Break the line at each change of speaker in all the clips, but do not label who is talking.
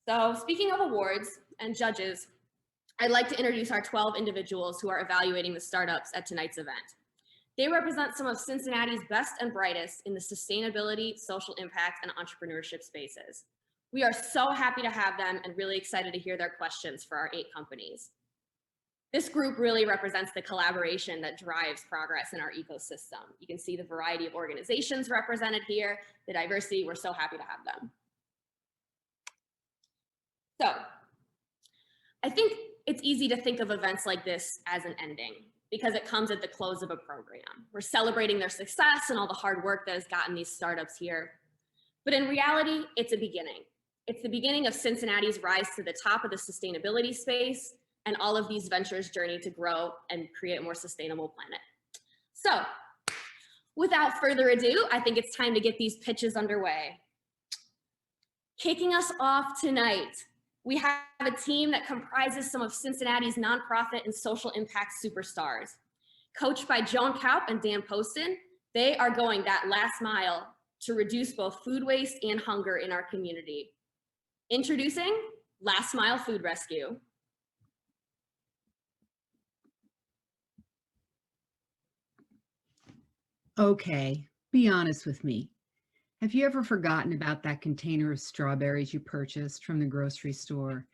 So speaking of awards and judges, I'd like to introduce our 12 individuals who are evaluating the startups at tonight's event. They represent some of Cincinnati's best and brightest in the sustainability, social impact, and entrepreneurship spaces. We are so happy to have them and really excited to hear their questions for our 8 companies. This group really represents the collaboration that drives progress in our ecosystem. You can see the variety of organizations represented here, the diversity. We're so happy to have them. So I think it's easy to think of events like this as an ending because it comes at the close of a program. We're celebrating their success and all the hard work that has gotten these startups here. But in reality, it's a beginning. It's the beginning of Cincinnati's rise to the top of the sustainability space and all of these ventures' journey to grow and create a more sustainable planet. So without further ado, I think it's time to get these pitches underway. Kicking us off tonight, we have a team that comprises some of Cincinnati's nonprofit and social impact superstars. Coached by Joan Kaup and Dan Poston, they are going that last mile to reduce both food waste and hunger in our community. Introducing Last Mile Food Rescue.
Okay, be honest with me. Have you ever forgotten about that container of strawberries you purchased from the grocery store?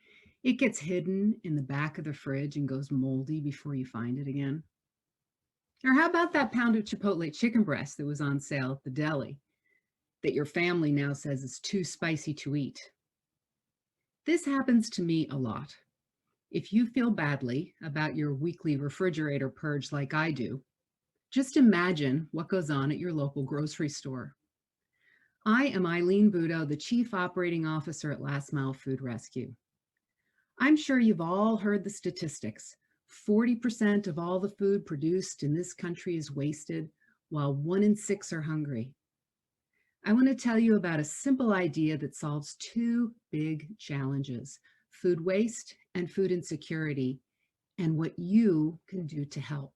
It gets hidden in the back of the fridge and goes moldy before you find it again. Or how about that pound of Chipotle chicken breast that was on sale at the deli that your family now says is too spicy to eat? This happens to me a lot. If you feel badly about your weekly refrigerator purge like I do, just imagine what goes on at your local grocery store. I am Eileen Budo, the Chief Operating Officer at Last Mile Food Rescue. I'm sure you've all heard the statistics. 40% of all the food produced in this country is wasted, while 1 in 6 are hungry. I want to tell you about a simple idea that solves 2 big challenges: food waste and food insecurity, and what you can do to help.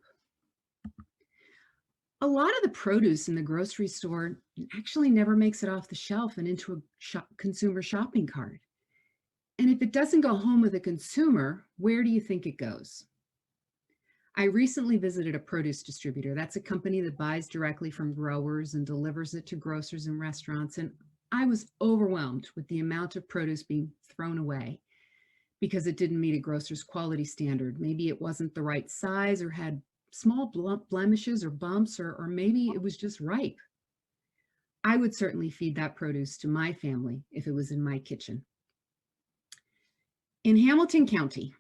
A lot of the produce in the grocery store actually never makes it off the shelf and into a consumer shopping cart. And if it doesn't go home with a consumer, where do you think it goes? I recently visited a produce distributor. That's a company that buys directly from growers and delivers it to grocers and restaurants. And I was overwhelmed with the amount of produce being thrown away because it didn't meet a grocer's quality standard. Maybe it wasn't the right size or had small blemishes or bumps, or maybe it was just ripe. I would certainly feed that produce to my family if it was in my kitchen. In Hamilton County,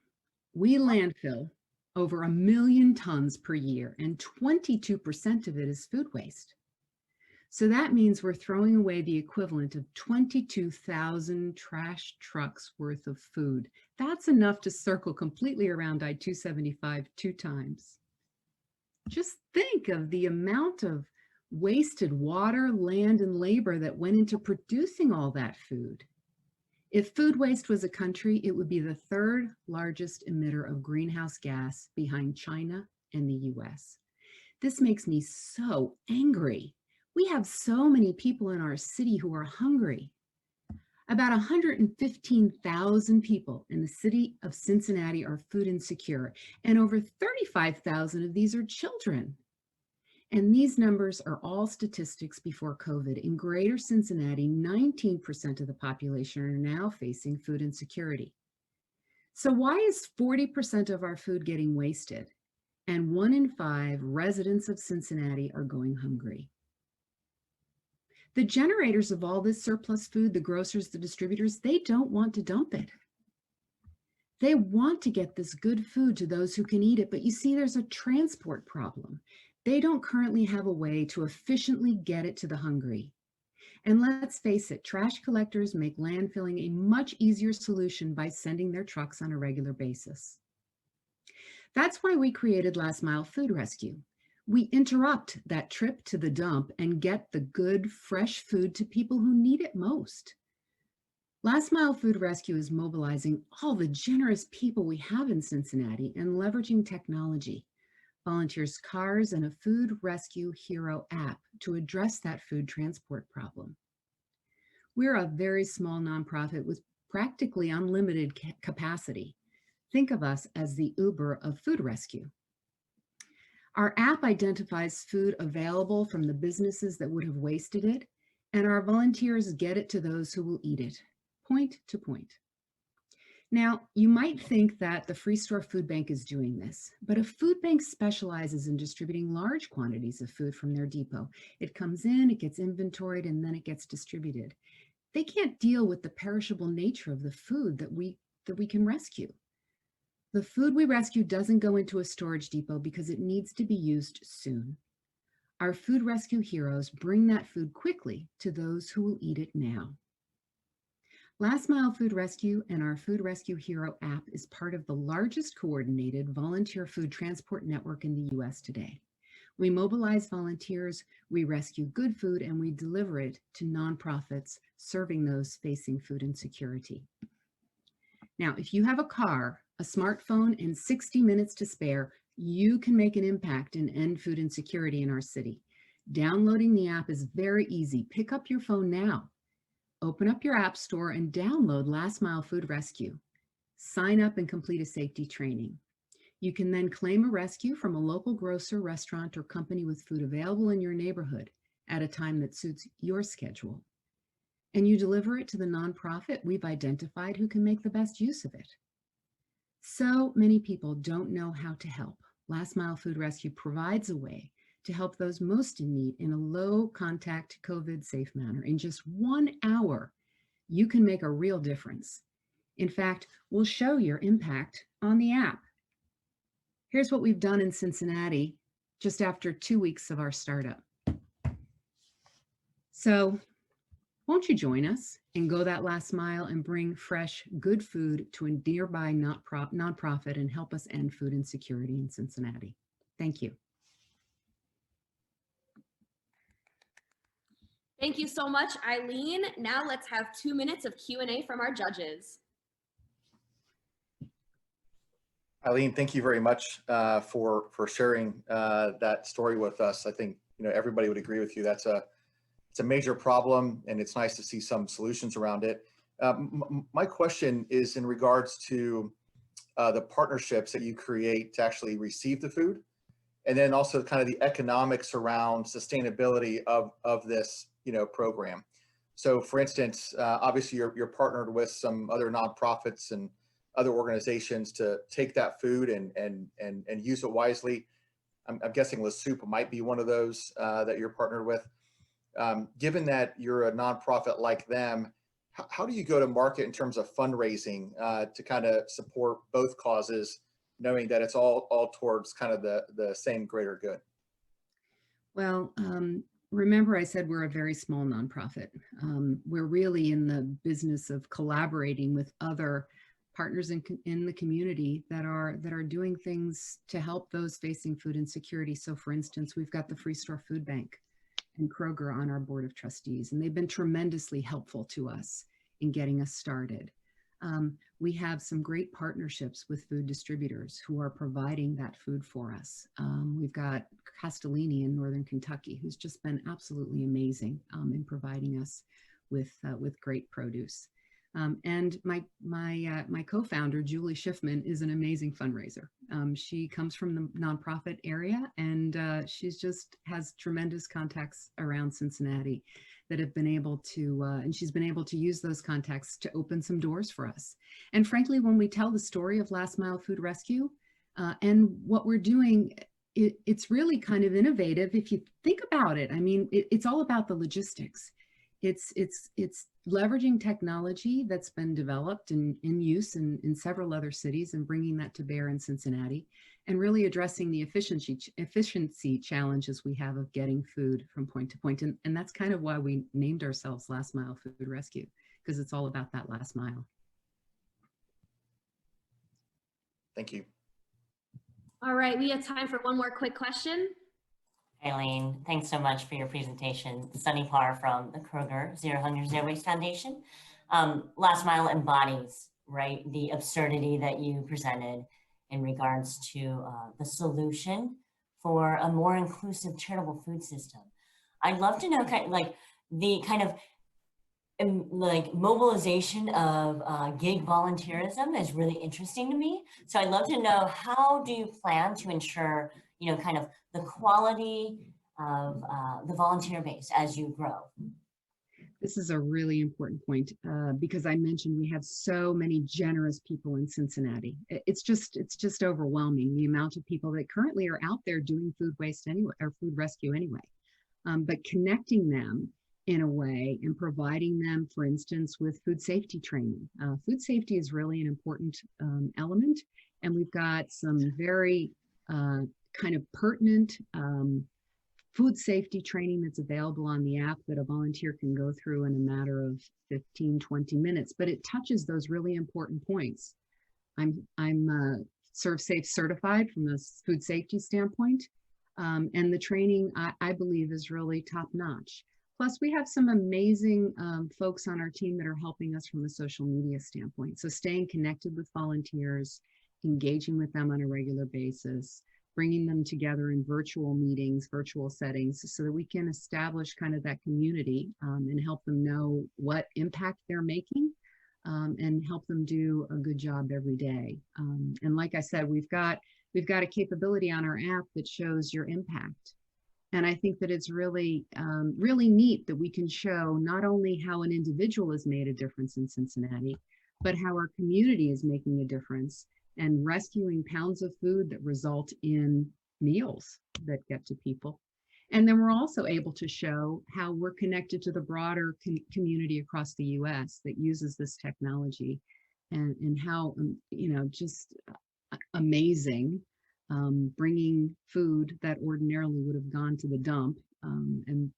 we landfill over 1 million tons per year, and 22% of it is food waste. So that means we're throwing away the equivalent of 22,000 trash trucks worth of food. That's enough to circle completely around I-275 2 times. Just think of the amount of wasted water, land, and labor that went into producing all that food. If food waste was a country, it would be the 3rd largest emitter of greenhouse gas behind China and the US. This makes me so angry. We have so many people in our city who are hungry. About 115,000 people in the city of Cincinnati are food insecure, and over 35,000 of these are children. And these numbers are all statistics before COVID. In Greater Cincinnati, 19% of the population are now facing food insecurity. So why is 40% of our food getting wasted? And 1 in 5 residents of Cincinnati are going hungry. The generators of all this surplus food, the grocers, the distributors, they don't want to dump it. They want to get this good food to those who can eat it, but you see there's a transport problem. They don't currently have a way to efficiently get it to the hungry. And let's face it, trash collectors make landfilling a much easier solution by sending their trucks on a regular basis. That's why we created Last Mile Food Rescue. We interrupt that trip to the dump and get the good, fresh food to people who need it most. Last Mile Food Rescue is mobilizing all the generous people we have in Cincinnati and leveraging technology, volunteers' cars, and a food rescue hero app to address that food transport problem. We're a very small nonprofit with practically unlimited capacity. Think of us as the Uber of food rescue. Our app identifies food available from the businesses that would have wasted it, and our volunteers get it to those who will eat it, point to point. Now, you might think that the Free Store Food Bank is doing this, but a food bank specializes in distributing large quantities of food from their depot. It comes in, it gets inventoried, and then it gets distributed. They can't deal with the perishable nature of the food that we can rescue. The food we rescue doesn't go into a storage depot because it needs to be used soon. Our food rescue heroes bring that food quickly to those who will eat it now. Last Mile Food Rescue and our Food Rescue Hero app is part of the largest coordinated volunteer food transport network in the US today. We mobilize volunteers, we rescue good food, and we deliver it to nonprofits serving those facing food insecurity. Now, if you have a car, a smartphone, and 60 minutes to spare, you can make an impact and end food insecurity in our city. Downloading the app is very easy. Pick up your phone now. Open up your app store and download Last Mile Food Rescue. Sign up and complete a safety training. You can then claim a rescue from a local grocer, restaurant, or company with food available in your neighborhood at a time that suits your schedule. And you deliver it to the nonprofit we've identified who can make the best use of it. So many people don't know how to help. Last Mile Food Rescue provides a way to help those most in need in a low-contact, COVID-safe manner. In just 1 hour, you can make a real difference. In fact, we'll show your impact on the app. Here's what we've done in Cincinnati just after 2 weeks of our startup. So won't you join us and go that last mile and bring fresh, good food to a nearby nonprofit and help us end food insecurity in Cincinnati? Thank you.
Thank you so much, Eileen. Now let's have 2 minutes of Q&A from our judges.
Eileen, thank you very much for sharing that story with us. I think everybody would agree with you. It's a major problem, and it's nice to see some solutions around it. My question is in regards to the partnerships that you create to actually receive the food, and then also kind of the economics around sustainability of this program. So, for instance, obviously you're partnered with some other nonprofits and other organizations to take that food and use it wisely. I'm guessing La Soup might be one of those that you're partnered with. Given that you're a nonprofit like them, how do you go to market in terms of fundraising to kind of support both causes, knowing that it's all towards kind of the same greater good?
Well, remember I said we're a very small nonprofit. We're really in the business of collaborating with other partners in the community that are doing things to help those facing food insecurity. So for instance, we've got the Free Store Food Bank and Kroger on our board of trustees, and they've been tremendously helpful to us in getting us started. We have some great partnerships with food distributors who are providing that food for us. We've got Castellini in Northern Kentucky, who's just been absolutely amazing in providing us with great produce. And my co-founder, Julie Schiffman, is an amazing fundraiser. She comes from the nonprofit area, and she's just has tremendous contacts around Cincinnati that have been able to, and she's been able to use those contacts to open some doors for us. And frankly, when we tell the story of Last Mile Food Rescue and what we're doing, it's really kind of innovative if you think about it. I mean, it's all about the logistics. It's leveraging technology that's been developed and in use in several other cities and bringing that to bear in Cincinnati, and really addressing the efficiency challenges we have of getting food from point to point. And that's kind of why we named ourselves Last Mile Food Rescue, because it's all about that last mile.
Thank you.
All right, we have time for one more quick question.
Eileen, thanks so much for your presentation. Sunny Parr from the Kroger Zero Hunger, Zero Waste Foundation. Last Mile embodies, right, the absurdity that you presented in regards to the solution for a more inclusive charitable food system. I'd love to know the kind of like mobilization of gig volunteerism is really interesting to me. So I'd love to know, how do you plan to ensure, kind of the quality of the volunteer base as you grow?
This is a really important point because I mentioned we have so many generous people in Cincinnati. It's just overwhelming, the amount of people that currently are out there doing food waste anyway, or food rescue anyway. But connecting them in a way and providing them, for instance, with food safety training. Food safety is really an important element, and we've got some very kind of pertinent food safety training that's available on the app that a volunteer can go through in a matter of 15, 20 minutes, but it touches those really important points. I'm Serve Safe certified from a food safety standpoint, and the training I believe is really top notch. Plus, we have some amazing folks on our team that are helping us from a social media standpoint. So staying connected with volunteers, engaging with them on a regular basis, bringing them together in virtual meetings, virtual settings, so that we can establish kind of that community and help them know what impact they're making and help them do a good job every day. And like I said, we've got a capability on our app that shows your impact. And I think that it's really, really neat that we can show not only how an individual has made a difference in Cincinnati, but how our community is making a difference and rescuing pounds of food that result in meals that get to people. And then we're also able to show how we're connected to the broader community across the US that uses this technology, and how, just amazing, bringing food that ordinarily would have gone to the dump and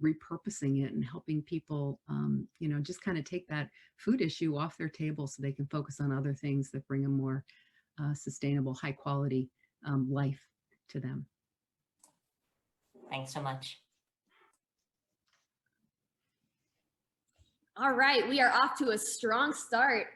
repurposing it and helping people, just kind of take that food issue off their table so they can focus on other things that bring a more sustainable, high quality life to them.
Thanks so much.
All right, we are off to a strong start